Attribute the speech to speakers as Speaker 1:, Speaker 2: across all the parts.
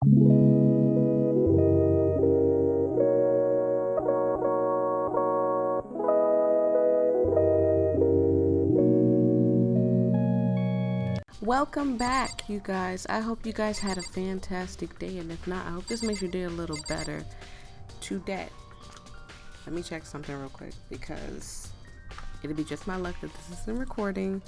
Speaker 1: Welcome back, you guys. I hope you guys had a fantastic day, and if not, I hope this makes your day a little better. Today, let me check something real quick because it'll be just my luck that this isn't recording.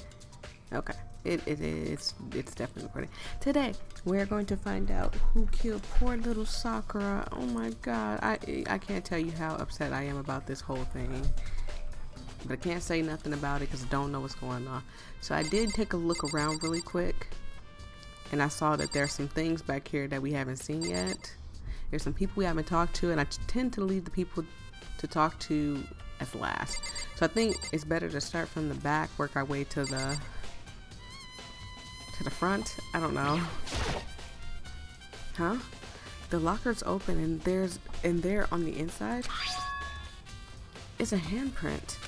Speaker 1: Okay, it's definitely recording. Today, we're going to find out who killed poor little Sakura. Oh my god, I can't tell you how upset I am about this whole thing. But I can't say nothing about it because I don't know what's going on. So I did take a look around really quick, and I saw that there's some things back here that we haven't seen yet. There's some people we haven't talked to, and I tend to leave the people to talk to as last. So I think it's better to start from the back, work our way to the front. I don't know. Huh? The locker's open, and there on the inside is a handprint.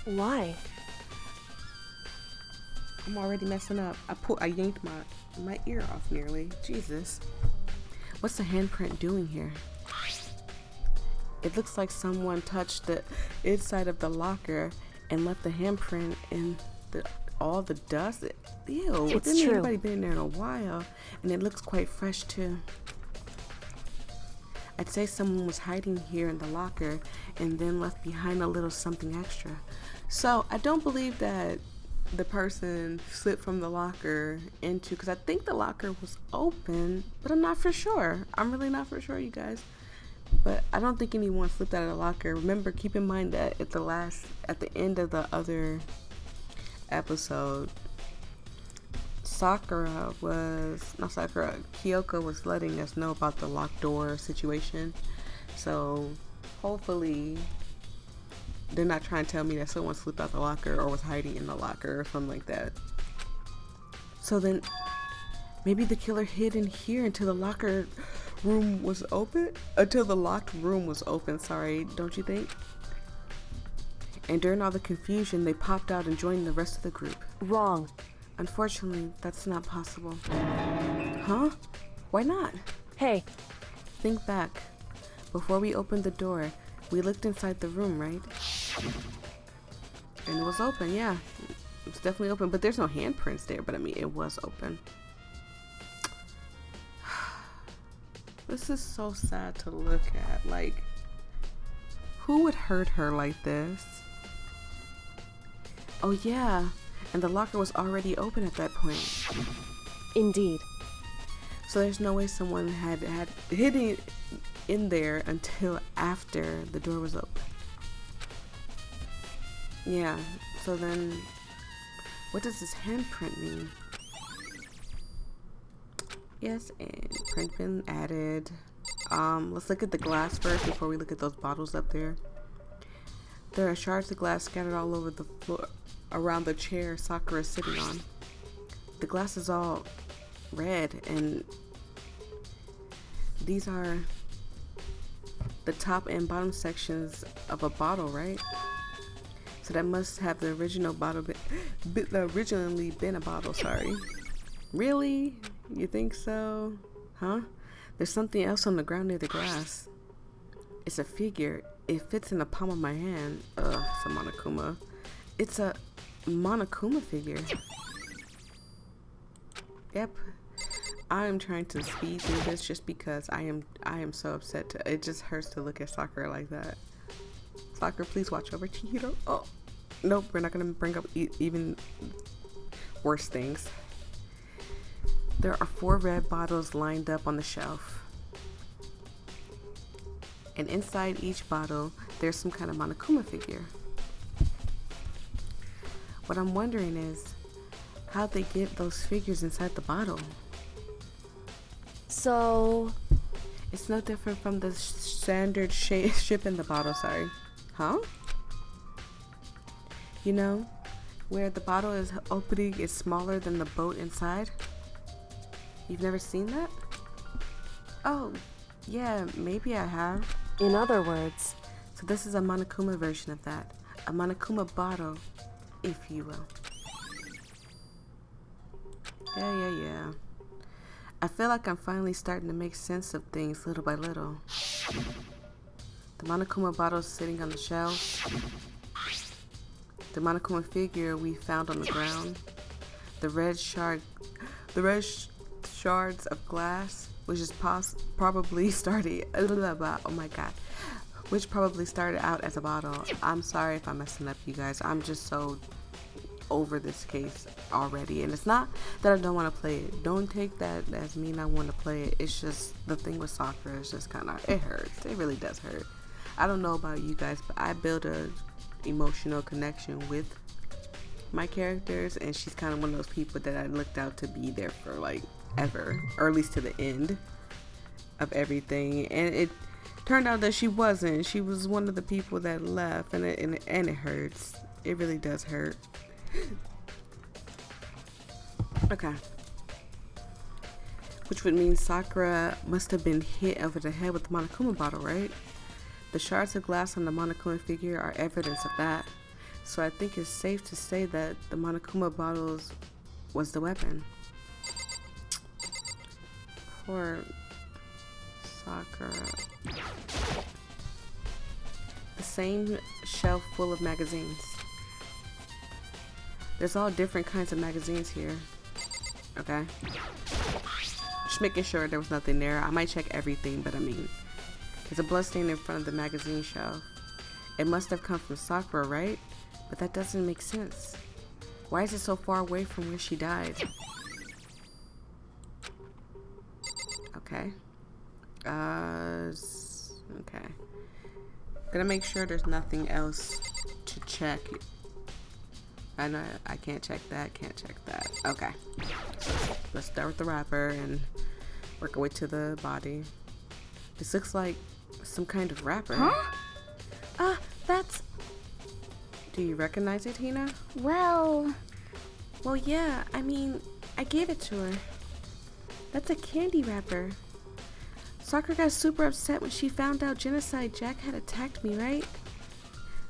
Speaker 2: Why?
Speaker 1: I'm already messing up. I yanked my ear off nearly. Jesus. What's the handprint doing here? It looks like someone touched the inside of the locker and left the handprint in all the dust. Ew.
Speaker 2: It's
Speaker 1: Didn't
Speaker 2: true.
Speaker 1: anybody been in there in a while? And it looks quite fresh too. I'd say someone was hiding here in the locker and then left behind a little something extra. So I don't believe that the person slipped from the locker into, because I think the locker was open, but I'm not for sure. I'm really not for sure, you guys. But I don't think anyone slipped out of the locker. Remember, keep in mind that at the end of the other episode, Kyoko was letting us know about the locked door situation. So hopefully they're not trying to tell me that someone slipped out the locker or was hiding in the locker or something like that. So then maybe the killer hid in here until the locked room was open, sorry, don't you think? And during all the confusion, they popped out and joined the rest of the group.
Speaker 2: Wrong.
Speaker 1: Unfortunately, that's not possible. Huh? Why not?
Speaker 2: Hey,
Speaker 1: Think back. Before we opened the door, we looked inside the room, right? And it was open, yeah. It's definitely open, but there's no handprints there, but I mean, it was open. This is so sad to look at. Like, who would hurt her like this? Oh yeah, and the locker was already open at that point.
Speaker 2: indeed.
Speaker 1: So there's no way someone had hidden it in there until after the door was open. Yeah, so then what does this handprint mean? Yes, and print been added. Let's look at the glass first before we look at those bottles up there. There are shards of glass scattered all over the floor around the chair Sakura is sitting on. The glass is all red, and these are the top and bottom sections of a bottle, right? So that must have the original bottle originally been a bottle, sorry. Really? You think so? Huh? There's something else on the ground near the glass. It's a figure. It fits in the palm of my hand. It's a Monokuma. It's a Monokuma figure. Yep. I'm trying to speed through this just because I am so upset. It just hurts to look at Sakura like that. Sakura, please watch over Chihiro. Oh, nope. We're not gonna bring up even worse things. There are 4 red bottles lined up on the shelf. And inside each bottle, there's some kind of Monokuma figure. What I'm wondering is, how'd they get those figures inside the bottle?
Speaker 2: So,
Speaker 1: It's no different from the standard ship in the bottle, sorry. Huh? You know, where the bottle is opening is smaller than the boat inside? You've never seen that? Oh, yeah, maybe I have.
Speaker 2: in other words,
Speaker 1: So this is a Monokuma version of that. A Monokuma bottle, if you will. Yeah. I feel like I'm finally starting to make sense of things little by little. The Monokuma bottle sitting on the shelf. The Monokuma figure we found on the ground. The red shards of glass, which is probably started. Oh my god. Which probably started out as a bottle. I'm sorry if I'm messing up, you guys. I'm just so over this case already, and it's not that I don't want to play it. Don't take that as mean I want to play it. It's just the thing with Sakura is just kind of, it hurts. It really does hurt. I don't know about you guys, but I build a emotional connection with my characters, and she's kind of one of those people that I looked out to be there for like ever, or at least to the end of everything. And it turned out that she wasn't. She was one of the people that left, and it hurts. It really does hurt. Okay. Which would mean Sakura must have been hit over the head with the Monokuma bottle, right? The shards of glass on the Monokuma figure are evidence of that. So I think it's safe to say that the Monokuma bottles was the weapon. Poor Sakura. The same shelf full of magazines. There's all different kinds of magazines here. Okay. Just making sure there was nothing there. I might check everything, but I mean, there's a bloodstain in front of the magazine shelf. It must have come from Sakura, right? But that doesn't make sense. Why is it so far away from where she died? Okay. Okay. Gonna make sure there's nothing else to check. I know I can't check that, Okay. So let's start with the wrapper and work our way to the body. This looks like some kind of wrapper.
Speaker 3: Huh? That's...
Speaker 1: Do you recognize it, Hina?
Speaker 3: Well,
Speaker 1: yeah, I mean, I gave it to her. That's a candy wrapper. Sakura got super upset when she found out Genocide Jack had attacked me, right?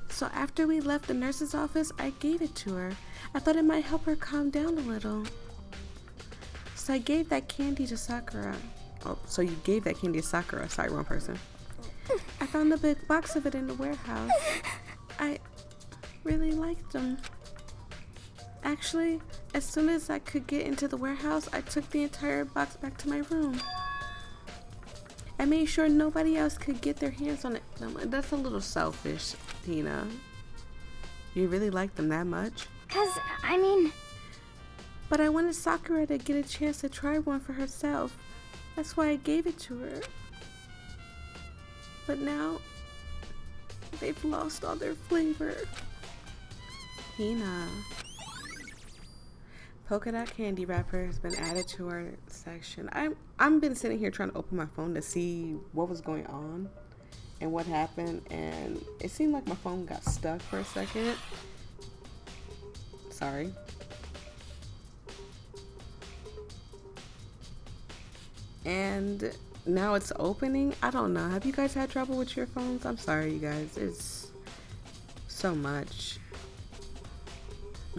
Speaker 1: So after we left the nurse's office, I gave it to her. I thought it might help her calm down a little. So I gave that candy to Sakura. Oh, so you gave that candy to Sakura. Sorry, wrong person. I found a big box of it in the warehouse. I really liked them. Actually, as soon as I could get into the warehouse, I took the entire box back to my room. I made sure nobody else could get their hands on it. That's a little selfish, Tina. You really like them that much?
Speaker 3: 'cause, I mean...
Speaker 1: But I wanted Sakura to get a chance to try one for herself. That's why I gave it to her. But now, they've lost all their flavor. Hina. Polka dot candy wrapper has been added to our section. I'm been sitting here trying to open my phone to see what was going on and what happened, and it seemed like my phone got stuck for a second. Sorry. And now it's opening. I don't know. Have you guys had trouble with your phones? I'm sorry, you guys. It's so much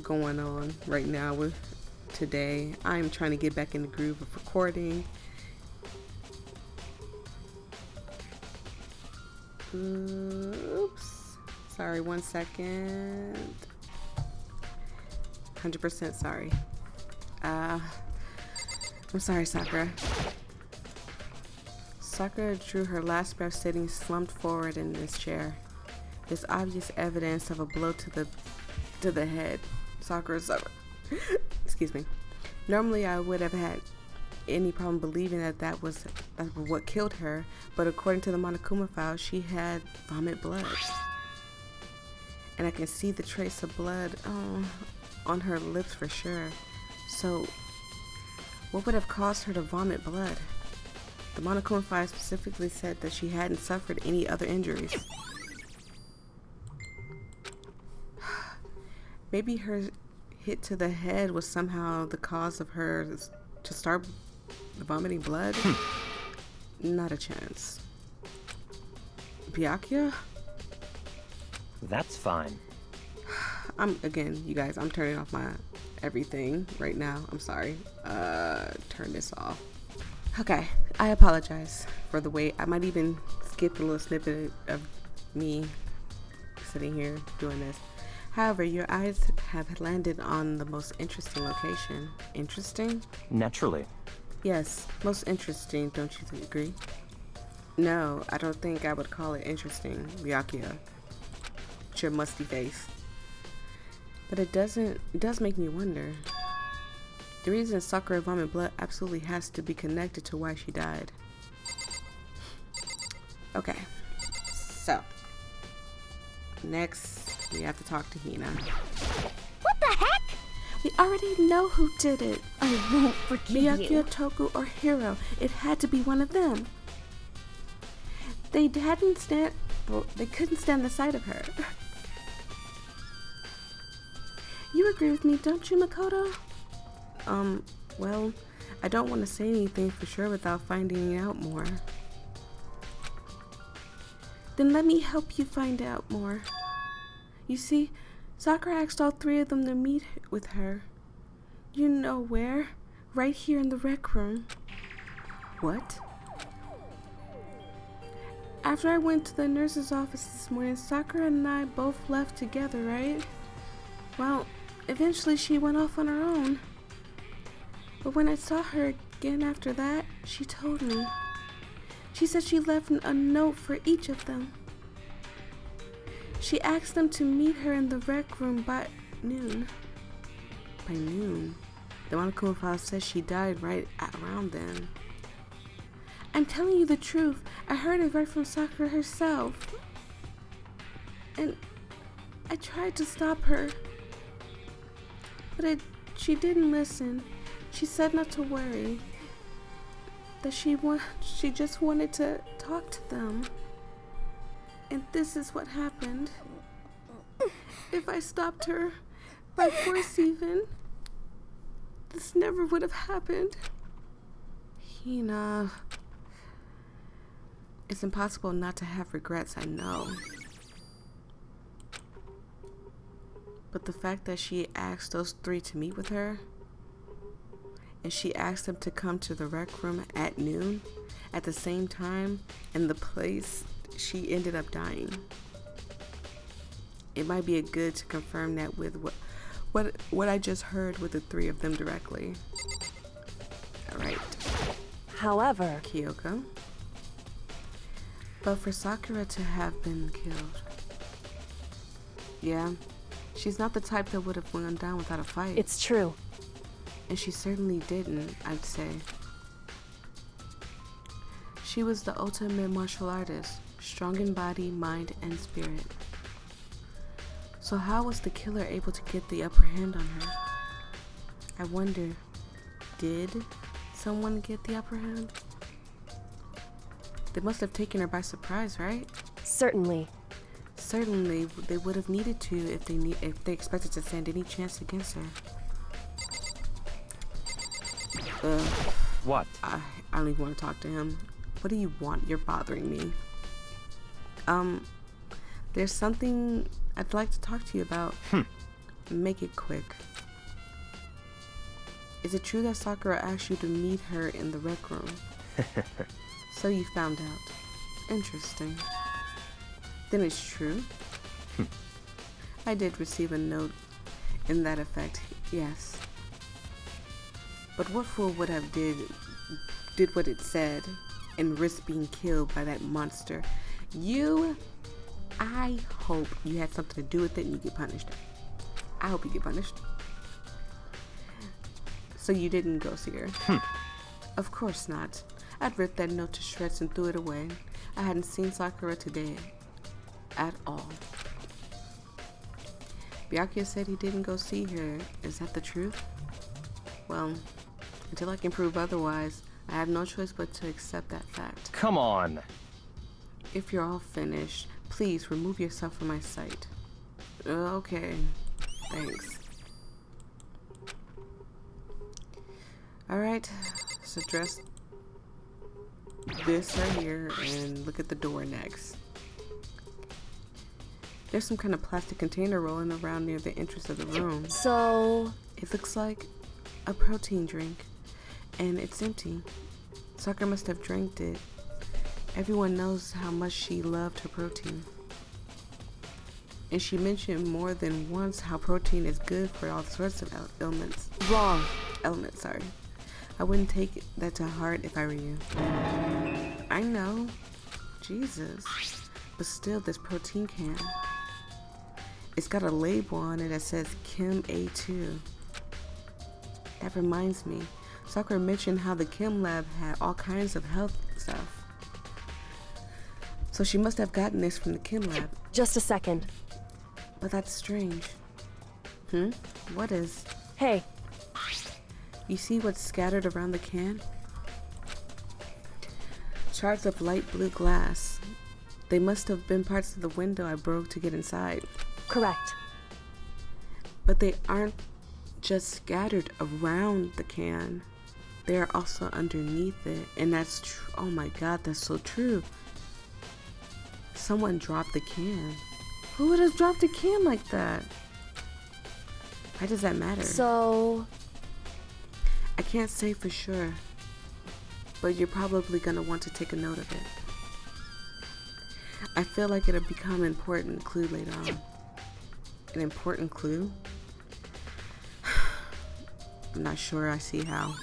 Speaker 1: going on right now with today. I'm trying to get back in the groove of recording. Oops. Sorry, 1 second. 100% sorry. I'm sorry, Sakura. Sakura drew her last breath sitting slumped forward in this chair. There's obvious evidence of a blow to the head. Sakura's excuse me. Normally I would have had any problem believing that was what killed her, but according to the Monokuma file, she had vomit blood. And I can see the trace of blood on her lips for sure. So what would have caused her to vomit blood? The Monokuma file specifically said that she hadn't suffered any other injuries. Maybe her hit to the head was somehow the cause of her to start vomiting blood? Not a chance. Byakuya?
Speaker 4: That's fine.
Speaker 1: Again, you guys, I'm turning off my everything right now. I'm sorry. Turn this off. Okay, I apologize for the wait. I might even skip a little snippet of me sitting here doing this. However, your eyes have landed on the most interesting location. Interesting?
Speaker 4: Naturally.
Speaker 1: Yes, most interesting, don't you agree? No, I don't think I would call it interesting, Byakuya. It's your musty face. But it does make me wonder. The reason Sakura vomited blood absolutely has to be connected to why she died. Okay, so next we have to talk to Hina.
Speaker 3: What the heck?
Speaker 1: We already know who did it.
Speaker 3: I won't forgive
Speaker 1: Byakuya,
Speaker 3: you.
Speaker 1: Toku, or Hiro. It had to be one of them. They couldn't stand the sight of her. You agree with me, don't you, Makoto? Well, I don't want to say anything for sure without finding out more. Then let me help you find out more. You see, Sakura asked all three of them to meet with her. You know where? Right here in the rec room. What? After I went to the nurse's office this morning, Sakura and I both left together, right? Well, eventually she went off on her own. But when I saw her again after that, she told me. She said she left a note for each of them. She asked them to meet her in the rec room by noon. By noon? The Monokuma file says she died right around then. I'm telling you the truth. I heard it right from Sakura herself. And I tried to stop her. But she didn't listen. She said not to worry. That she just wanted to talk to them. And this is what happened. If I stopped her, by force even, this never would have happened. Hina. It's impossible not to have regrets, I know. But the fact that she asked those three to meet with her, and she asked them to come to the rec room at noon, at the same time, in the place she ended up dying. It might be good to confirm that with what I just heard with the three of them directly. Alright.
Speaker 2: However,
Speaker 1: Kyoko. But for Sakura to have been killed. Yeah, she's not the type that would have gone down without a fight.
Speaker 2: it's true.
Speaker 1: And she certainly didn't, I'd say. She was the ultimate martial artist, strong in body, mind, and spirit. So how was the killer able to get the upper hand on her? I wonder, did someone get the upper hand? They must have taken her by surprise, right?
Speaker 2: Certainly.
Speaker 1: Certainly, they would have needed to if they expected to stand any chance against her.
Speaker 4: What?
Speaker 1: I don't even want to talk to him. What do you want? You're bothering me. There's something I'd like to talk to you about. Make it quick. Is it true that Sakura asked you to meet her in the rec room? So you found out. Interesting. Then it's true. I did receive a note in that effect, yes. But what fool would have did what it said and risk being killed by that monster? I hope you had something to do with it and you get punished. I hope you get punished. So you didn't go see her? Of course not. I'd ripped that note to shreds and threw it away. I hadn't seen Sakura today at all. Byakuya said he didn't go see her. Is that the truth? Well, until I can prove otherwise, I have no choice but to accept that fact.
Speaker 4: Come on.
Speaker 1: If you're all finished, please remove yourself from my sight. Okay, thanks. Alright, so address this right here and look at the door next. There's some kind of plastic container rolling around near the entrance of the room.
Speaker 2: So,
Speaker 1: It looks like a protein drink, and it's empty. Sakura must have drank it. Everyone knows how much she loved her protein. And she mentioned more than once how protein is good for all sorts of elements.
Speaker 2: Wrong.
Speaker 1: Elements, sorry. I wouldn't take that to heart if I were you. I know. Jesus. But still, this protein can. It's got a label on it that says Chem A2. That reminds me. Sakura mentioned how the Chem lab had all kinds of health stuff. So she must have gotten this from the Chem lab.
Speaker 2: Just a second.
Speaker 1: But that's strange. What is?
Speaker 2: Hey,
Speaker 1: You see what's scattered around the can? Shards of light blue glass. They must have been parts of the window I broke to get inside.
Speaker 2: correct.
Speaker 1: But they aren't just scattered around the can. They are also underneath it. And that's true. Oh my god, that's so true. Someone dropped the can. Who would have dropped a can like that? Why does that matter?
Speaker 2: So,
Speaker 1: I can't say for sure, but you're probably gonna want to take a note of it. I feel like it'll become an important clue later on. An important clue? I'm not sure I see how.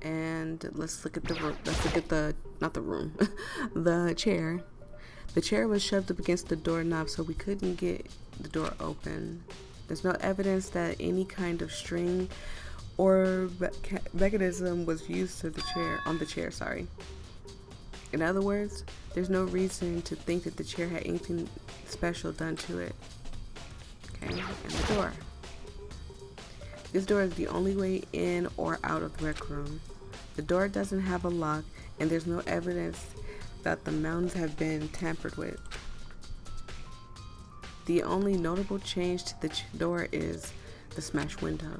Speaker 1: And let's look at the room. Let's look at the, not the room, the chair. The chair was shoved up against the doorknob so we couldn't get the door open. There's no evidence that any kind of string or mechanism was used to the chair, on the chair, sorry. In other words, there's no reason to think that the chair had anything special done to it. Okay, and the door. This door is the only way in or out of the rec room. The door doesn't have a lock, and there's no evidence that the mounts have been tampered with. The only notable change to the door is the smashed window,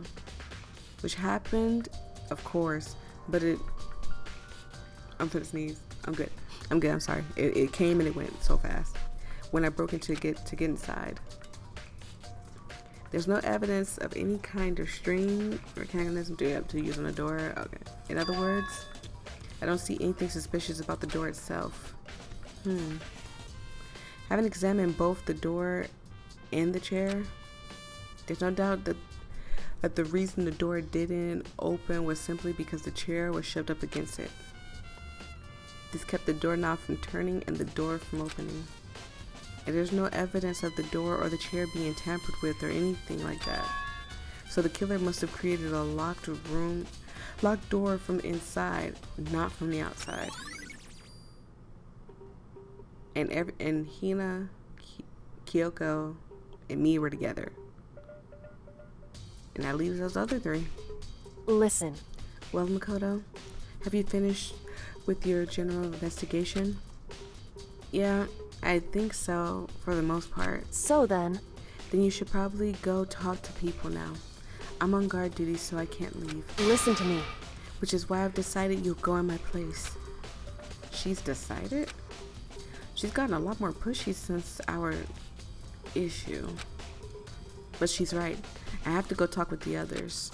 Speaker 1: which happened, of course, but I'm gonna sneeze. I'm good. I'm sorry. It came and it went so fast when I broke into get inside. There's no evidence of any kind of string or mechanism to use on the door. Okay. In other words, I don't see anything suspicious about the door itself. Having examined both the door and the chair, there's no doubt that the reason the door didn't open was simply because the chair was shoved up against it. This kept the doorknob from turning and the door from opening. And there's no evidence of the door or the chair being tampered with or anything like that. So the killer must have created a locked door from the inside, not from the outside. And Hina, Kyoko, and me were together. And that leaves those other three.
Speaker 2: listen.
Speaker 1: Well, Makoto, have you finished with your general investigation? Yeah, I think so, for the most part.
Speaker 2: So then,
Speaker 1: Then you should probably go talk to people now. I'm on guard duty, so I can't leave.
Speaker 2: listen to me.
Speaker 1: Which is why I've decided you'll go in my place. She's decided? She's gotten a lot more pushy since our issue. But she's right. I have to go talk with the others.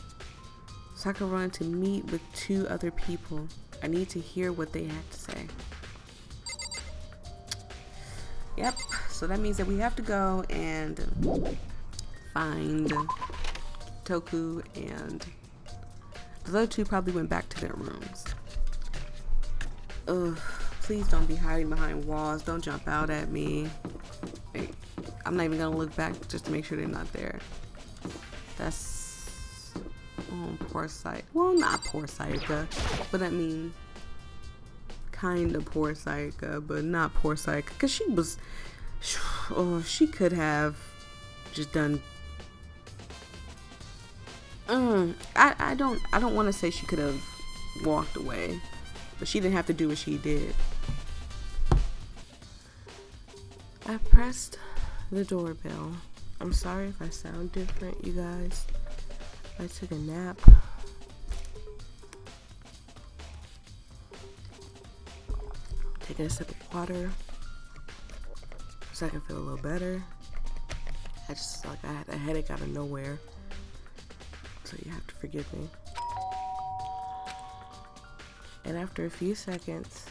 Speaker 1: Sakura wanted to meet with 2 other people. I need to hear what they have to say. Yep, so that means that we have to go and find Toku, and the other 2 probably went back to their rooms. Ugh, please don't be hiding behind walls. Don't jump out at me. Hey, I'm not even gonna look back just to make sure they're not there. That's, oh, poor Sayaka. Well, not poor Sayaka, but I mean, kind of poor Sayaka, but not poor Sayaka, because she was, oh, she could have just done. I don't want to say she could have walked away, but she didn't have to do what she did. I pressed the doorbell. I'm sorry if I sound different, you guys. I took a nap. Taking a sip of water so I can feel a little better. I had a headache out of nowhere, so you have to forgive me. And after a few seconds,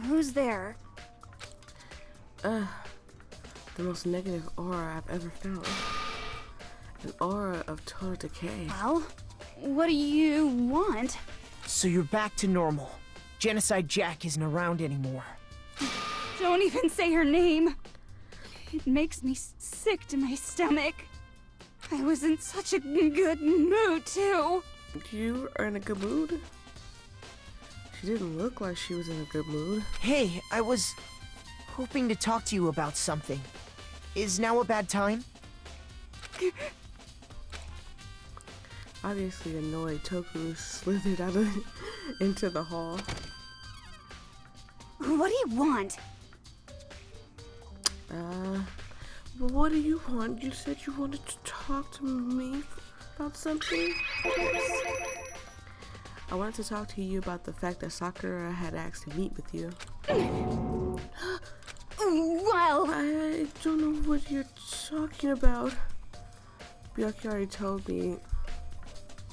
Speaker 3: Who's there?
Speaker 1: the most negative aura I've ever felt. An aura of total decay.
Speaker 3: Well, what do you want?
Speaker 5: So you're back to normal. Genocide Jack isn't around anymore.
Speaker 3: Don't even say her name. It makes me sick to my stomach. I was in such a good mood, too.
Speaker 1: You are in a good mood? She didn't look like she was in a good mood.
Speaker 5: Hey, I was hoping to talk to you about something. Is now a bad time?
Speaker 1: Obviously annoyed, Toku slithered out of into the hall.
Speaker 3: What do you want?
Speaker 1: Well, what do you want? You said you wanted to talk to me about something? I wanted to talk to you about the fact that Sakura had asked to meet with you.
Speaker 3: Well,
Speaker 1: I don't know what you're talking about. Byakuya already told me.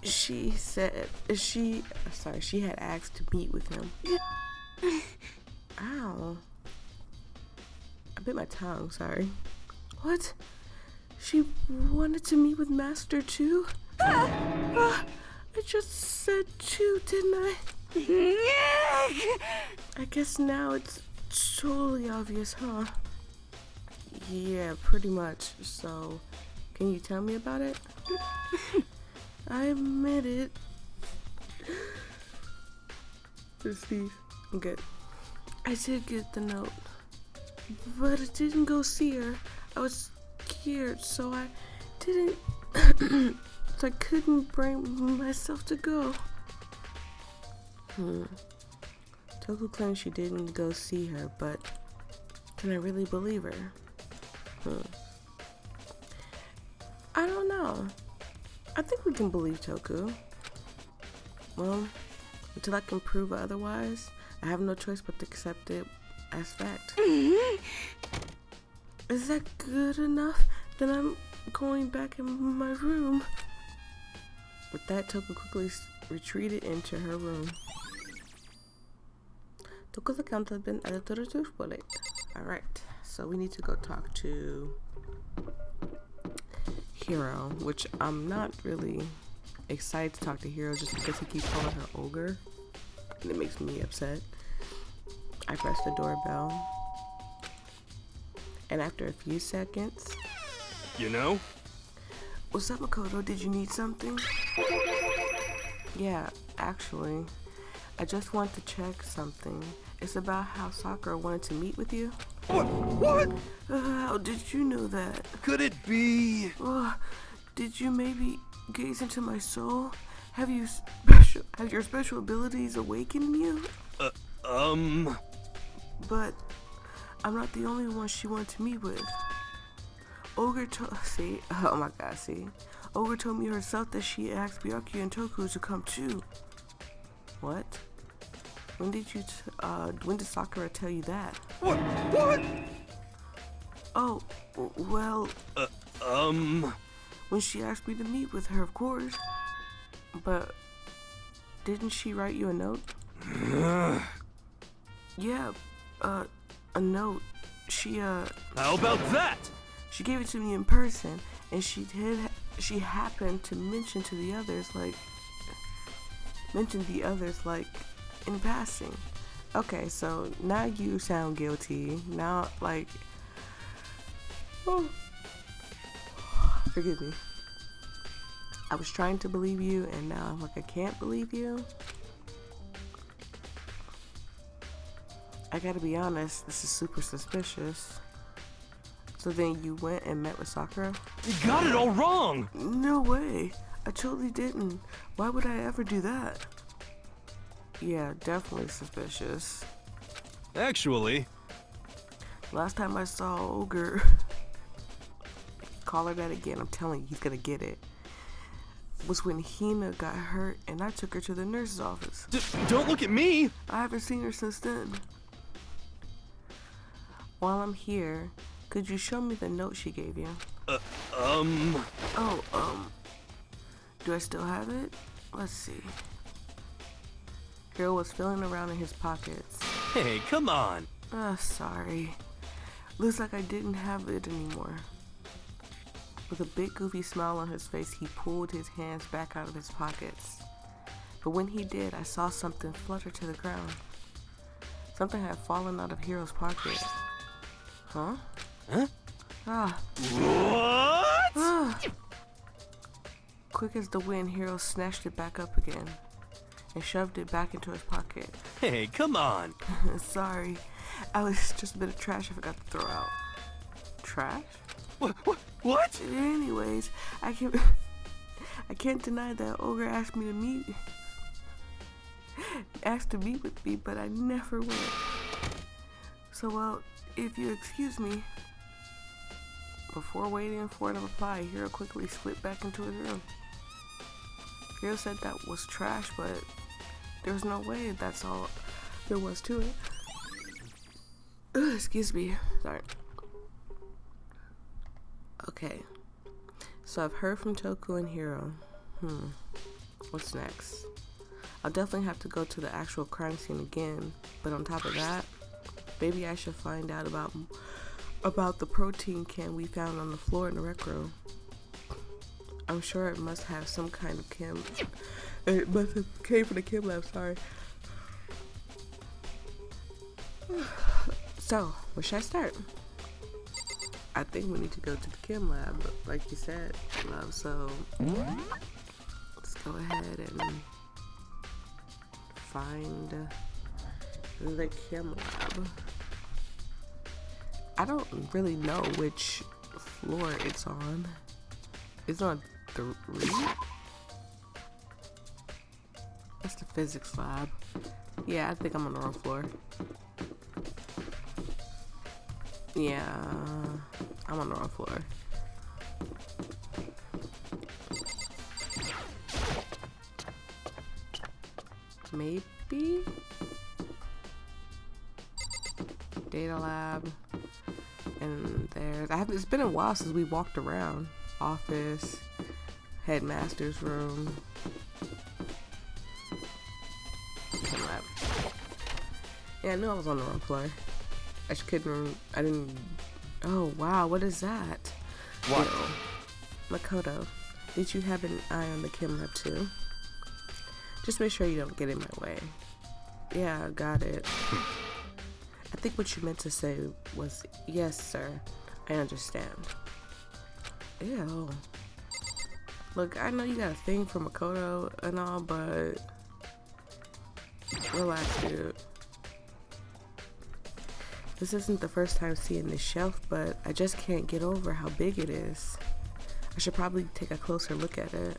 Speaker 1: She had asked to meet with him. Ow. I bit my tongue, sorry. What? She wanted to meet with Master too? I just said two, didn't I? I guess now it's totally obvious, huh? Yeah, pretty much. So, can you tell me about it? I admit it. Steve, I'm good. I did get the note, but I didn't go see her. I was scared, so I didn't. So I couldn't bring myself to go. Toku claims she didn't go see her, but can I really believe her? I don't know. I think we can believe Toku. Well, until I can prove otherwise, I have no choice but to accept it as fact. Is that good enough? Then I'm going back in my room. With that, Toku quickly retreated into her room. Toku's account has been added to the search bullet. Alright, so we need to go talk to Hero, which I'm not really excited to talk to Hero just because he keeps calling her ogre, and it makes me upset. I press the doorbell, and after a few seconds,
Speaker 6: You know?
Speaker 1: what's up, Makoto? Did you need something? Yeah, actually, I just want to check something. It's about how Sakura wanted to meet with you.
Speaker 6: What?
Speaker 1: How did you know that?
Speaker 6: Could it be?
Speaker 1: Did you maybe gaze into my soul? Have your special abilities awakened you? But I'm not the only one she wanted to meet with. Ogre told me herself that she asked Byakuya and Toku to come too. What? When did Sakura tell you that?
Speaker 6: What?
Speaker 1: Oh, well, when she asked me to meet with her, of course. But didn't she write you a note? Yeah, a note. She
Speaker 6: How about that?
Speaker 1: She gave it to me in person, and she happened to mention the others like in passing. Okay, so now you sound guilty. Now, like, oh, forgive me. I was trying to believe you, and now I'm like, I can't believe you. I gotta be honest, this is super suspicious. So then you went and met with Sakura?
Speaker 6: You got it all wrong!
Speaker 1: No way. I totally didn't. Why would I ever do that? Yeah, definitely suspicious.
Speaker 6: Actually,
Speaker 1: Last time I saw Ogre, call her that again, I'm telling you, he's gonna get it, was when Hina got hurt and I took her to the nurse's office.
Speaker 6: don't look at me!
Speaker 1: I haven't seen her since then. While I'm here, could you show me the note she gave you? Do I still have it? Let's see. Hero was feeling around in his pockets.
Speaker 6: Hey, come on.
Speaker 1: Sorry. Looks like I didn't have it anymore. With a big goofy smile on his face, he pulled his hands back out of his pockets. But when he did, I saw something flutter to the ground. Something had fallen out of Hero's pocket. Huh?
Speaker 6: Huh?
Speaker 1: Ah.
Speaker 6: What?
Speaker 1: Ah. Quick as the wind, Hero snatched it back up again and shoved it back into his pocket.
Speaker 6: Hey, come on.
Speaker 1: Sorry, I was just a bit of trash I forgot to throw out. Trash?
Speaker 6: What?
Speaker 1: Anyways, I can't deny that Ogre asked to meet with me, but I never went. So, well, if you excuse me. Before waiting for it to reply, Hero quickly slipped back into his room. Hero said that was trash, but there was no way that's all there was to it. Ugh, excuse me. Sorry. Okay. So I've heard from Toku and Hero. What's next? I'll definitely have to go to the actual crime scene again, but on top of that, maybe I should find out about the protein can we found on the floor in the rec room. I'm sure it must have some kind of chem. It must have came from the chem lab, sorry. So, where should I start? I think we need to go to the chem lab, like you said, love. So, let's go ahead and find the chem lab. I don't really know which floor it's on. It's on 3? That's the physics lab. Yeah, I think I'm on the wrong floor. Yeah, I'm on the wrong floor. Maybe? Data lab. And there's, it's been a while since we walked around. Office, headmaster's room. Lab. Yeah, I knew I was on the wrong floor. I just couldn't, I didn't, oh wow, what is that?
Speaker 4: What?
Speaker 1: Yo, Makoto, did you have an eye on the chem lab too? Just make sure you don't get in my way. Yeah, got it. I think what you meant to say was, yes, sir. I understand. Ew. Look, I know you got a thing for Makoto and all, but relax, dude. This isn't the first time seeing this shelf, but I just can't get over how big it is. I should probably take a closer look at it.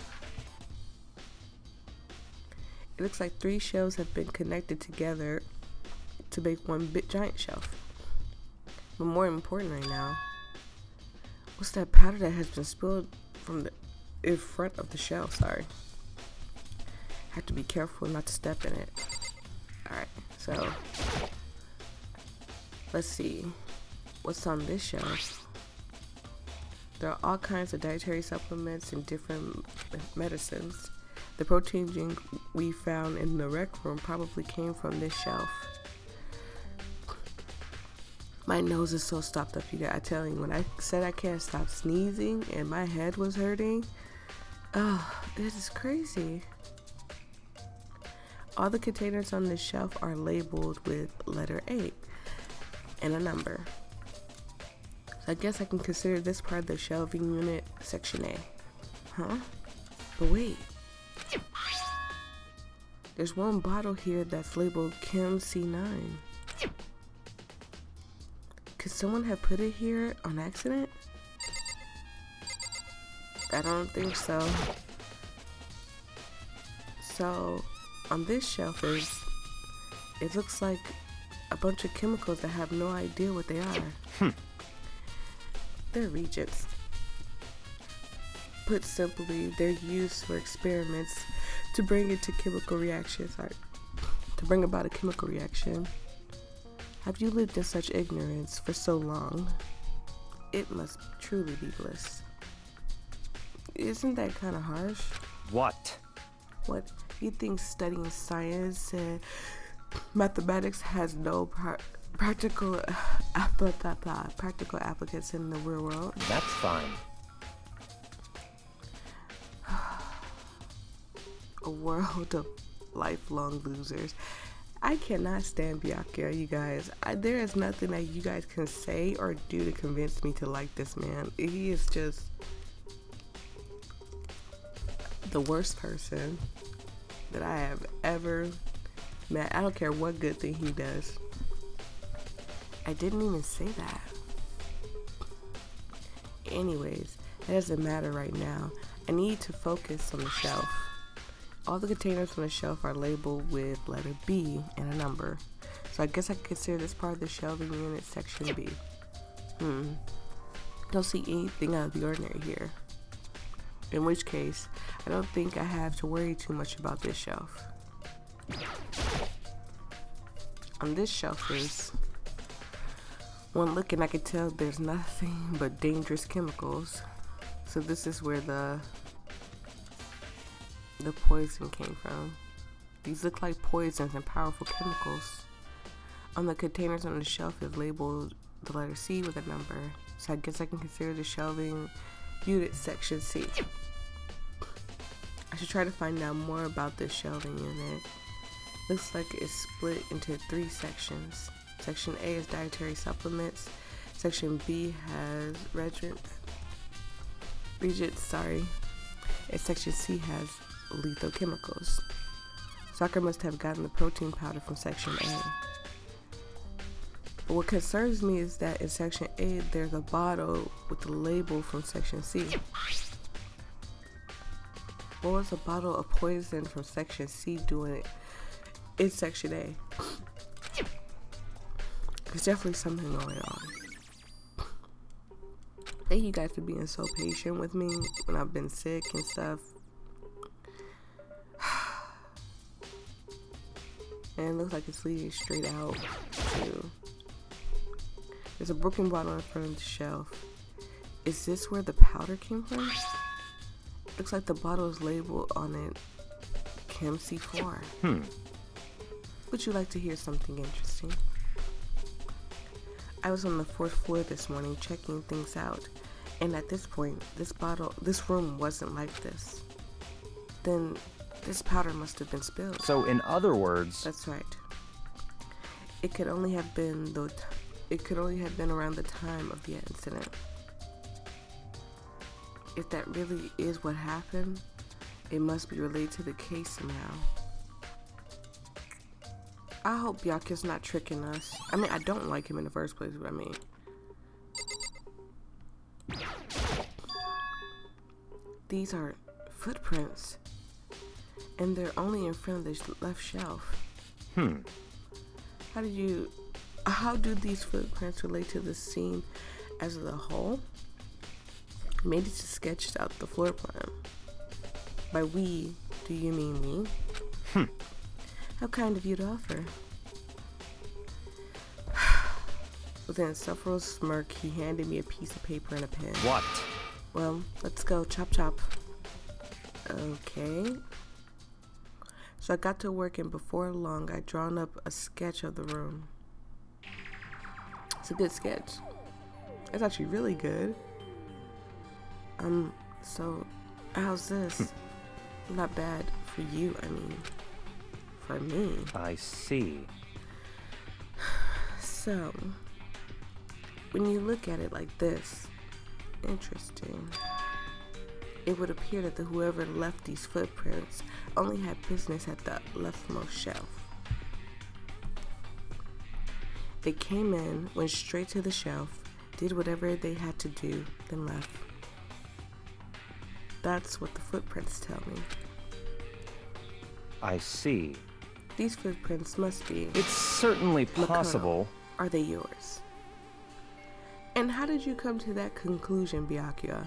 Speaker 1: It looks like 3 shelves have been connected together to make one big giant shelf. But more important right now, what's that powder that has been spilled from the in front of the shelf? Sorry. Have to be careful not to step in it. Alright, so let's see what's on this shelf. There are all kinds of dietary supplements and different medicines. The protein drink we found in the rec room probably came from this shelf. My nose is so stopped up, you guys. I tell you, when I said I can't stop sneezing and my head was hurting, oh, this is crazy. All the containers on this shelf are labeled with letter A and a number. So I guess I can consider this part of the shelving unit section A. Huh? But wait. There's one bottle here that's labeled Chem C9. Could someone have put it here on accident? I don't think so. So, on this shelf it looks like a bunch of chemicals that have no idea what they are. They're reagents. Put simply, they're used for experiments to bring into chemical reactions, to bring about a chemical reaction. Have you lived in such ignorance for so long? It must truly be bliss. Isn't that kind of harsh?
Speaker 4: What?
Speaker 1: What? You think studying science and mathematics has no practical applicants in the real world?
Speaker 4: That's fine.
Speaker 1: A world of lifelong losers. I cannot stand Byakuya, you guys. There is nothing that you guys can say or do to convince me to like this man. He is just the worst person that I have ever met. I don't care what good thing he does. I didn't even say that. Anyways, it doesn't matter right now. I need to focus on the shelf. All the containers on the shelf are labeled with letter B and a number. So I guess I could consider this part of the shelving unit section B. Don't see anything out of the ordinary here. In which case, I don't think I have to worry too much about this shelf. On this shelf is one look and I can tell there's nothing but dangerous chemicals. So this is where the poison came from. These look like poisons and powerful chemicals. On the containers on the shelf is labeled the letter C with a number. So I guess I can consider the shelving unit section C. I should try to find out more about this shelving unit. Looks like it's split into 3 sections. Section A is dietary supplements. Section B has regents, and section C has lethal chemicals. Soccer must have gotten the protein powder from section A. But what concerns me is that in section A there's a bottle with the label from section C. What was a bottle of poison from section C doing in section A? There's definitely something going on. Thank you guys for being so patient with me when I've been sick and stuff. And it looks like it's leading straight out too. There's a broken bottle in front of the shelf. Is this where the powder came from? Looks like the bottle is labeled on it Chem C4. Would you like to hear something interesting? I was on the 4th floor this morning checking things out, and at this point, this room wasn't like this. Then this powder must have been spilled.
Speaker 4: So in other words...
Speaker 1: That's right. It could only have been around the time of the incident. If that really is what happened, it must be related to the case somehow. I hope Byakuya's not tricking us. I mean, I don't like him in the first place, but I mean... These are footprints. And they're only in front of the left shelf. How do these footprints relate to the scene as a whole? Maybe just sketched out the floor plan. By we, do you mean me? How kind of you to offer. With an insufferable smirk, he handed me a piece of paper and a pen.
Speaker 4: What?
Speaker 1: Well, let's go. Chop chop. Okay. So I got to work, and before long, I'd drawn up a sketch of the room. It's a good sketch. It's actually really good. So how's this? Not bad for you, I mean. For me.
Speaker 4: I see.
Speaker 1: So, when you look at it like this, interesting. It would appear that whoever left these footprints only had business at the leftmost shelf. They came in, went straight to the shelf, did whatever they had to do, then left. That's what the footprints tell me.
Speaker 4: I see.
Speaker 1: These footprints must be...
Speaker 4: It's certainly possible.
Speaker 1: Are they yours? And how did you come to that conclusion, Byakuya?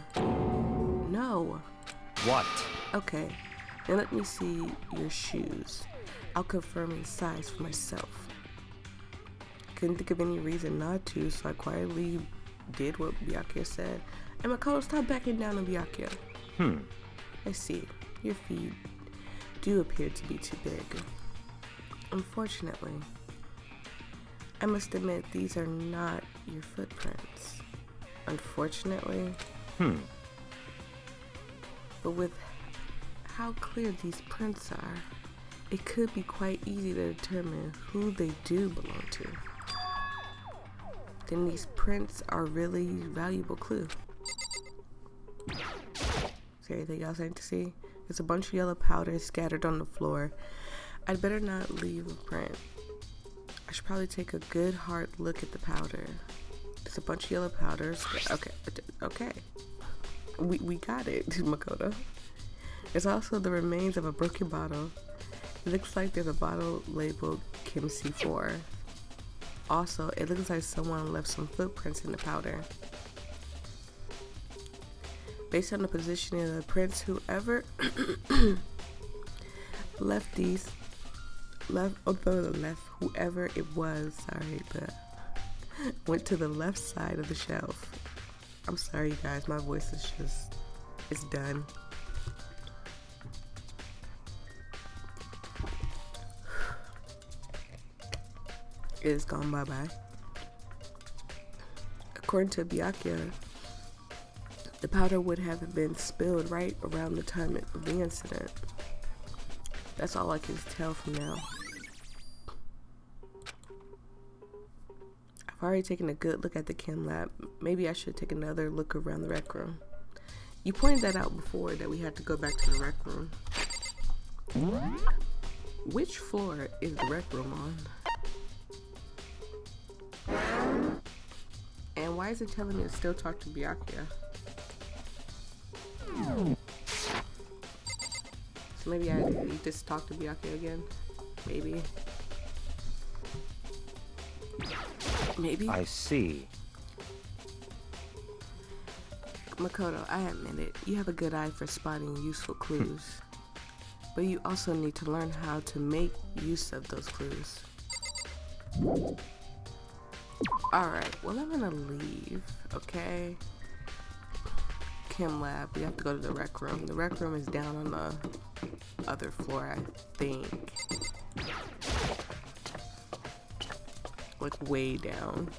Speaker 1: No.
Speaker 4: What?
Speaker 1: Okay, now let me see your shoes. I'll confirm in size for myself. Couldn't think of any reason not to, so I quietly did what Byakuya said. And Makoto, stop backing down on Byakuya.
Speaker 4: Hmm.
Speaker 1: I see. Your feet do appear to be too big. Unfortunately, I must admit these are not your footprints. Unfortunately. But with how clear these prints are, it could be quite easy to determine who they do belong to. Then these prints are really valuable clue. Is there anything else I need to see? There's a bunch of yellow powder scattered on the floor. I'd better not leave a print. I should probably take a good hard look at the powder. There's a bunch of yellow powders. Okay. We got it, Makoto. There's also the remains of a broken bottle. It looks like there's a bottle labeled Kim C4. Also, it looks like someone left some footprints in the powder. Based on the positioning of the prints, whoever whoever it was, went to the left side of the shelf. I'm sorry, you guys, my voice is it's done. It is gone bye-bye. According to Byakuya, the powder would have been spilled right around the time of the incident. That's all I can tell from now. I've already taken a good look at the chem lab. Maybe I should take another look around the rec room. You pointed that out before, that we had to go back to the rec room. Which floor is the rec room on? And why is it telling me to still talk to Byakuya? So maybe I need to talk to Byakuya again? Maybe. Maybe?
Speaker 4: I see.
Speaker 1: Makoto, I admit it. You have a good eye for spotting useful clues. But you also need to learn how to make use of those clues. Alright, well I'm gonna leave, okay? Chem lab, we have to go to the rec room. The rec room is down on the other floor, I think. Like way down.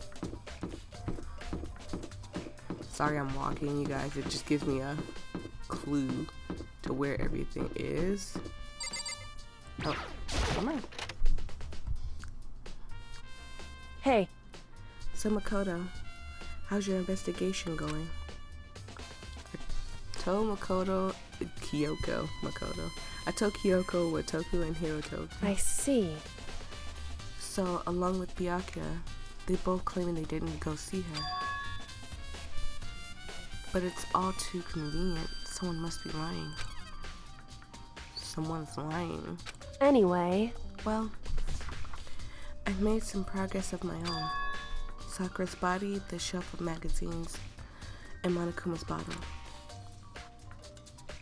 Speaker 1: Sorry I'm walking, you guys. It just gives me a clue to where everything is. Oh, come on.
Speaker 2: Hey.
Speaker 1: So Makoto, how's your investigation going? I told Kyoko what Toku and Hirotoku.
Speaker 2: I see.
Speaker 1: So, along with Byakuya, they both claiming they didn't go see her. But it's all too convenient. Someone must be lying. Someone's lying.
Speaker 2: Anyway.
Speaker 1: Well, I've made some progress of my own. Sakura's body, the shelf of magazines, and Monokuma's bottle.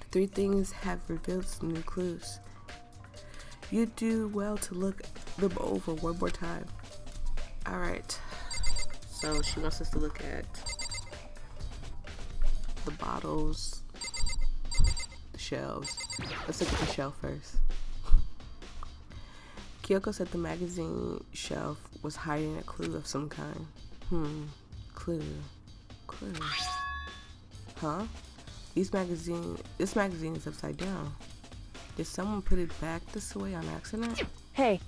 Speaker 1: The three things have revealed some new clues. You do well to look them over one more time. Alright. So she wants us to look at the bottles, the shelves. Let's look at the shelf first. Kyoko said the magazine shelf was hiding a clue of some kind. Clue. Huh? This magazine is upside down. Did someone put it back this way on accident?
Speaker 2: Hey.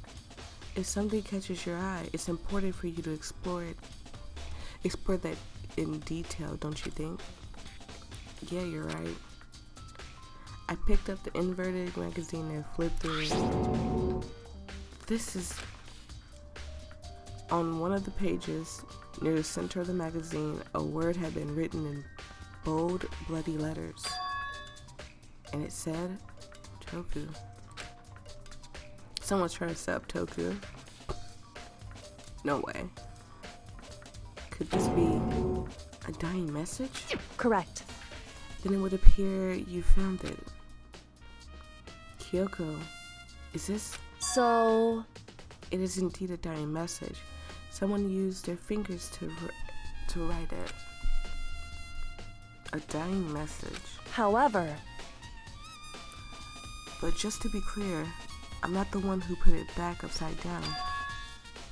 Speaker 1: If something catches your eye, it's important for you to explore it. Explore that in detail, don't you think? Yeah, you're right. I picked up the inverted magazine and flipped through it. This is on one of the pages near the center of the magazine. A word had been written in bold, bloody letters, and it said Toku. Someone's trying to set up Toku. No way. Could this be a dying message?
Speaker 2: Correct.
Speaker 1: Then it would appear you found it. Kyoko, is this?
Speaker 2: So...
Speaker 1: It is indeed a dying message. Someone used their fingers to write it. A dying message.
Speaker 2: However...
Speaker 1: But just to be clear, I'm not the one who put it back upside down.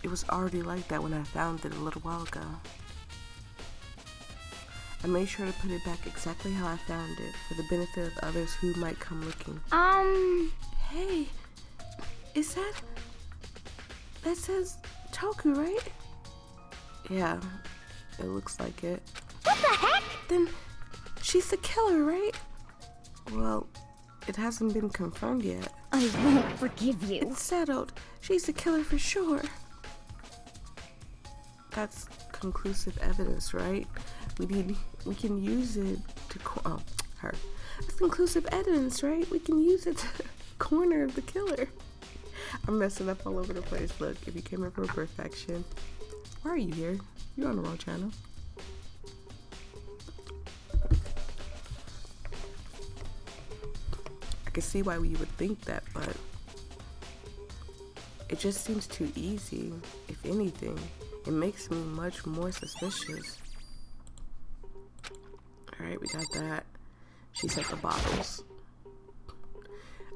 Speaker 1: It was already like that when I found it a little while ago. I made sure to put it back exactly how I found it for the benefit of others who might come looking. Hey, is that says Toku, right? Yeah, it looks like it.
Speaker 3: What the heck?
Speaker 1: Then she's the killer, right? Well, it hasn't been confirmed yet.
Speaker 3: I won't forgive you.
Speaker 1: It's settled. She's the killer for sure. That's conclusive evidence, right? We can use it to her. That's conclusive evidence, right? We can use it to corner the killer. I'm messing up all over the place. Look, if you came here for perfection, why are you here? You're on the wrong channel. I can see why you would think that, but it just seems too easy. If anything, it makes me much more suspicious. Alright, we got that. She said the bottles.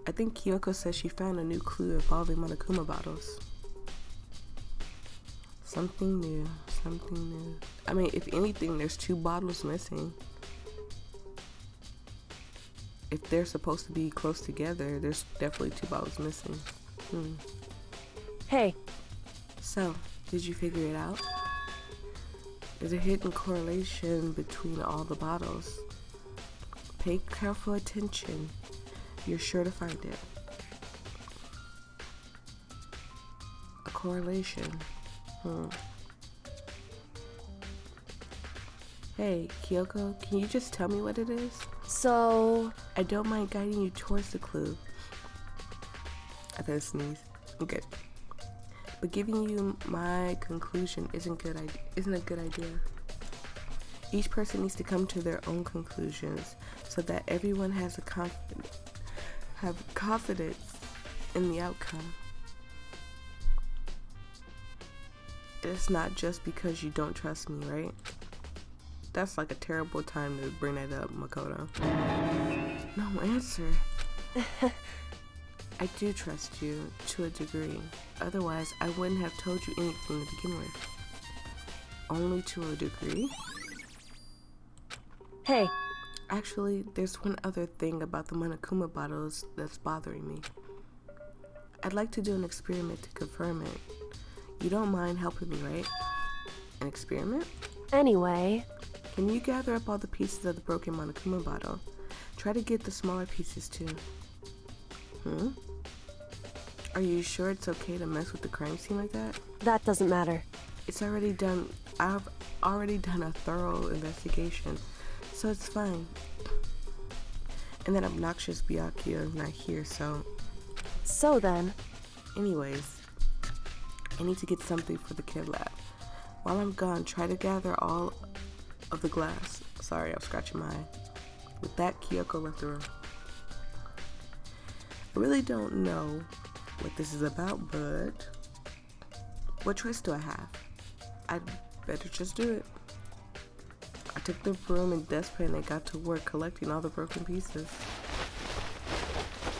Speaker 1: I think Kyoko says she found a new clue involving Monokuma bottles. Something new, something new. I mean, if anything, there's 2 bottles missing. If they're supposed to be close together, there's definitely 2 bottles missing.
Speaker 2: Hey,
Speaker 1: So, did you figure it out? There's a hidden correlation between all the bottles. Pay careful attention. You're sure to find it. A correlation. Hey, Kyoko, can you just tell me what it is?
Speaker 2: so...
Speaker 1: I don't mind guiding you towards the clue. I better sneeze. I'm good. But giving you my conclusion isn't a good idea. Each person needs to come to their own conclusions so that everyone has confidence in the outcome. It's not just because you don't trust me, right? That's like a terrible time to bring that up, Makoto. No answer. I do trust you to a degree. Otherwise, I wouldn't have told you anything to begin with. Only to a degree?
Speaker 2: Hey,
Speaker 1: Actually, there's one other thing about the Monokuma bottles that's bothering me. I'd like to do an experiment to confirm it. You don't mind helping me, right? An experiment?
Speaker 2: anyway,
Speaker 1: Can you gather up all the pieces of the broken Monokuma bottle? Try to get the smaller pieces too. Are you sure it's okay to mess with the crime scene like that?
Speaker 2: that doesn't matter.
Speaker 1: It's already done. I've already done a thorough investigation, so it's fine. And that obnoxious Byakuya is not here, so...
Speaker 2: So then,
Speaker 1: Anyways, I need to get something for the kid lab. While I'm gone, try to gather all of the glass. Sorry, I'm scratching my eye. With that, Kyoko left the room. I really don't know what this is about, but what choice do I have? I'd better just do it. I took the broom and dustpan and got to work collecting all the broken pieces.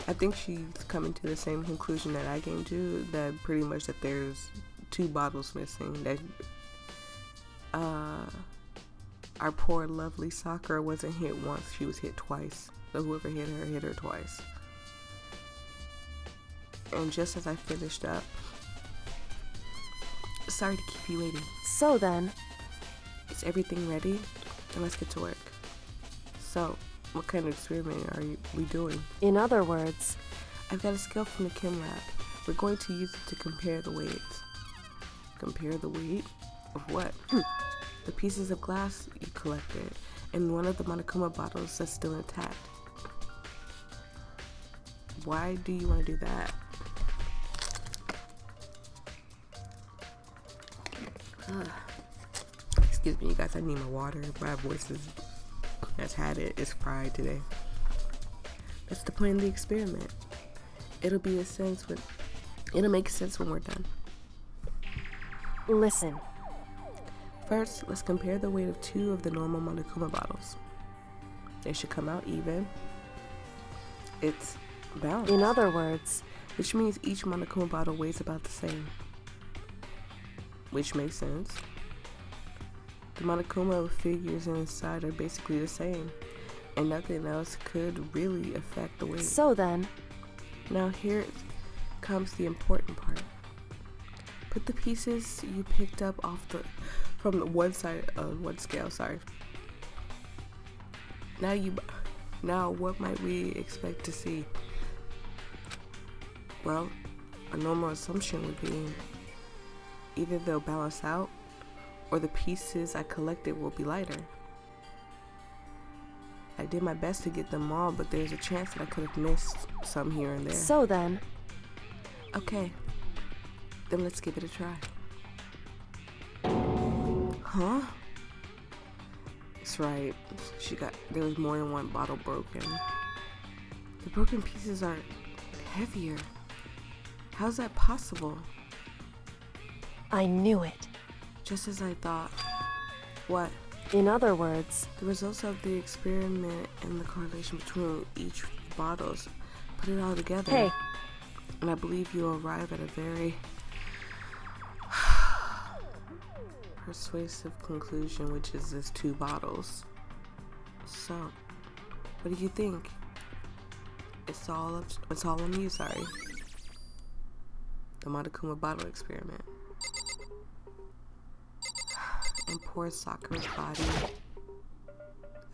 Speaker 1: I think she's coming to the same conclusion that I came to, that pretty much that there's 2 bottles missing, that our poor lovely Sakura wasn't hit once, she was hit twice. So whoever hit her twice. And just as I finished up, sorry to keep you waiting.
Speaker 2: so then,
Speaker 1: Is everything ready? Then let's get to work. So, what kind of experiment are we doing?
Speaker 2: in other words,
Speaker 1: I've got a scale from the chem lab. We're going to use it to compare the weights. Compare the weight of what? The pieces of glass you collected, and one of the Monokuma bottles that's still intact. Why do you want to do that? Excuse me, you guys, I need my water. My voice has had it. It's fried today. That's the point of the experiment. It'll make sense when we're done.
Speaker 2: listen.
Speaker 1: First, let's compare the weight of 2 of the normal Monokuma bottles. They should come out even. It's balance.
Speaker 2: In other words,
Speaker 1: Which means each Monokuma bottle weighs about the same. Which makes sense. The Monokuma figures inside are basically the same, and nothing else could really affect the weight.
Speaker 2: so then,
Speaker 1: Now here comes the important part. Put the pieces you picked up from the one scale, sorry. Now what might we expect to see? Well, a normal assumption would be either they'll balance out or the pieces I collected will be lighter. I did my best to get them all, but there's a chance that I could have missed some here and there.
Speaker 2: so then,
Speaker 1: Okay, then let's give it a try. Huh? That's right. There was more than one bottle broken. The broken pieces are heavier. How's that possible?
Speaker 2: I knew it.
Speaker 1: Just as I thought. What?
Speaker 2: In other words,
Speaker 1: The results of the experiment and the correlation between each bottles. Put it all together.
Speaker 2: hey,
Speaker 1: And I believe you'll arrive at a very persuasive conclusion, which is this 2 bottles. So, what do you think? It's all on you, sorry. The Monokuma bottle experiment. And poor Sakura's body.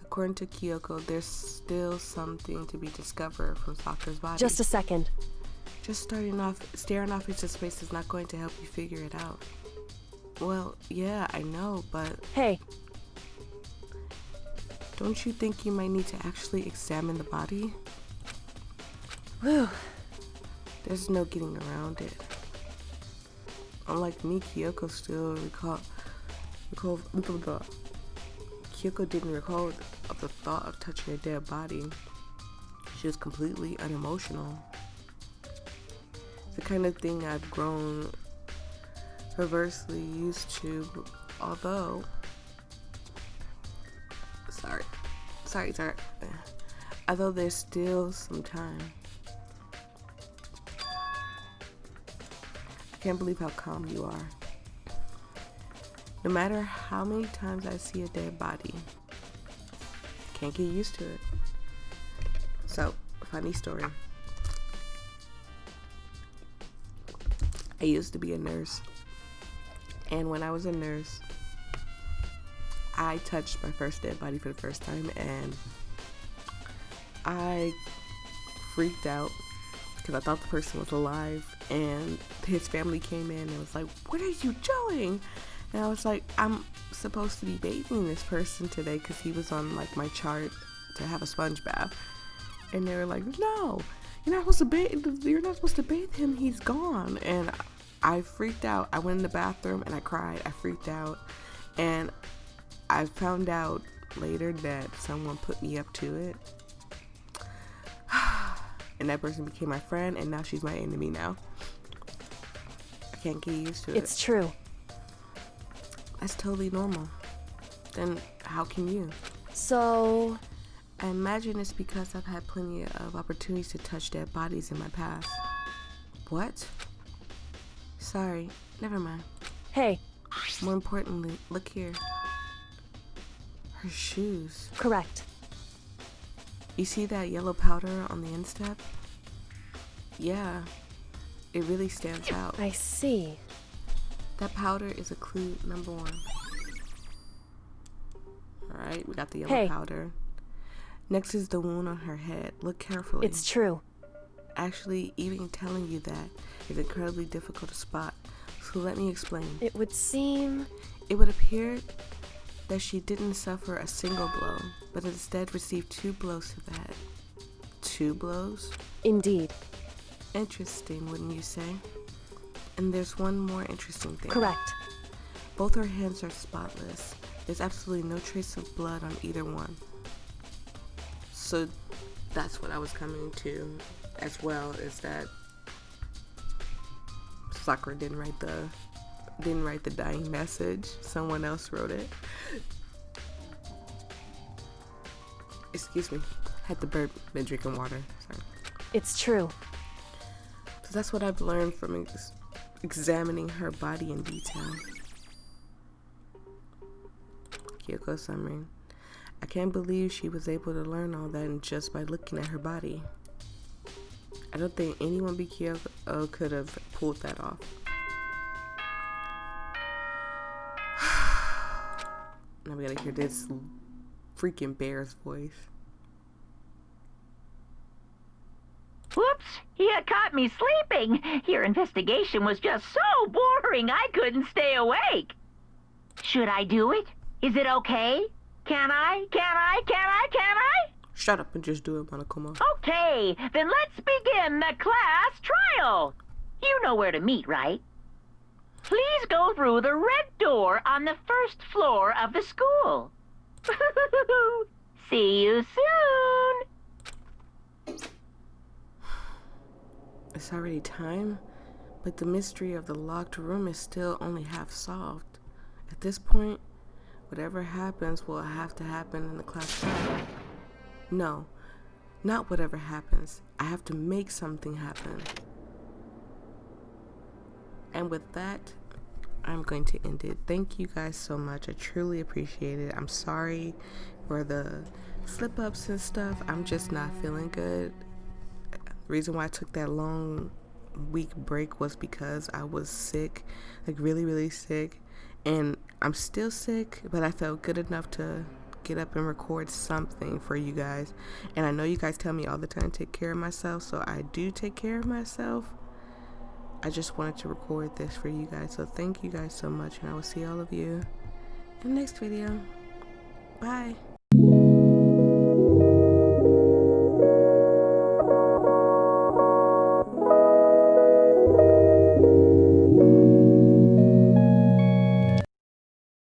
Speaker 1: According to Kyoko, there's still something to be discovered from Sakura's body.
Speaker 2: just a second.
Speaker 1: Just staring off into space is not going to help you figure it out. Well, yeah, I know, but
Speaker 2: Hey,
Speaker 1: don't you think you might need to actually examine the body?
Speaker 2: whew,
Speaker 1: There's no getting around it. Unlike me, Kyoko didn't recall of the thought of touching a dead body. She was completely unemotional. The kind of thing I've grown perversely used to, although although there's still some time. I can't believe how calm you are. No matter how many times I see a dead body, can't get used to it. So, funny story. I used to be a nurse. And when I was a nurse, I touched my first dead body for the first time, and I freaked out because I thought the person was alive, and his family came in and was like, "What are you doing?" And I was like, "I'm supposed to be bathing this person today because he was on like my chart to have a sponge bath." And they were like, "No, you're not supposed to bathe him. He's gone." And I freaked out. I went in the bathroom and I cried. I freaked out. And I found out later that someone put me up to it. And that person became my friend, and now she's my enemy now. I can't get used to it.
Speaker 2: it's true.
Speaker 1: That's totally normal. Then how can you?
Speaker 2: So,
Speaker 1: I imagine it's because I've had plenty of opportunities to touch dead bodies in my past. What? Sorry, never mind.
Speaker 2: hey,
Speaker 1: More importantly, look here. Her shoes.
Speaker 2: correct.
Speaker 1: You see that yellow powder on the instep? Yeah, it really stands out.
Speaker 2: I see.
Speaker 1: That powder is a clue number 1. Alright, we got the yellow
Speaker 2: Hey.
Speaker 1: powder. Next is the wound on her head. Look carefully.
Speaker 2: It's true.
Speaker 1: Actually, even telling you that is incredibly difficult to spot. So let me explain.
Speaker 2: It would seem.
Speaker 1: It would appear that she didn't suffer a single blow, but instead received 2 blows to the head. 2 blows?
Speaker 2: Indeed.
Speaker 1: Interesting, wouldn't you say? And there's one more interesting thing.
Speaker 2: Correct.
Speaker 1: Both her hands are spotless. There's absolutely no trace of blood on either one. So that's what I was coming to as well, is that Sakura didn't write the dying message. Someone else wrote it. Excuse me. Had the bird been drinking water. Sorry.
Speaker 2: It's true.
Speaker 1: So that's what I've learned from examining her body in detail. Kyoko summary. I can't believe she was able to learn all that just by looking at her body. I don't think anyone but Kyoko could have pulled that off. Now we gotta hear this freaking bear's voice.
Speaker 7: Whoops! You caught me sleeping. Your investigation was just so boring I couldn't stay awake. Should I do it? Is it okay? Can I?
Speaker 1: Shut up and just do it, Monokuma.
Speaker 7: Okay, then let's begin the class trial. You know where to meet, right? Please go through the red door on the first floor of the school. See you soon.
Speaker 1: It's already time, but the mystery of the locked room is still only half solved. At this point, whatever happens will have to happen in the class trial. No, not whatever happens. I have to make something happen. And with that, I'm going to end it. Thank you guys so much. I truly appreciate it. I'm sorry for the slip-ups and stuff. I'm just not feeling good. The reason why I took that long week break was because I was sick, like really sick. And I'm still sick, but I felt good enough to get up and record something for you guys. And I know you guys tell me all the time to take care of myself, so I do take care of myself. I just wanted to record this for you guys, so thank you guys so much, and I will see all of you in the next video. Bye.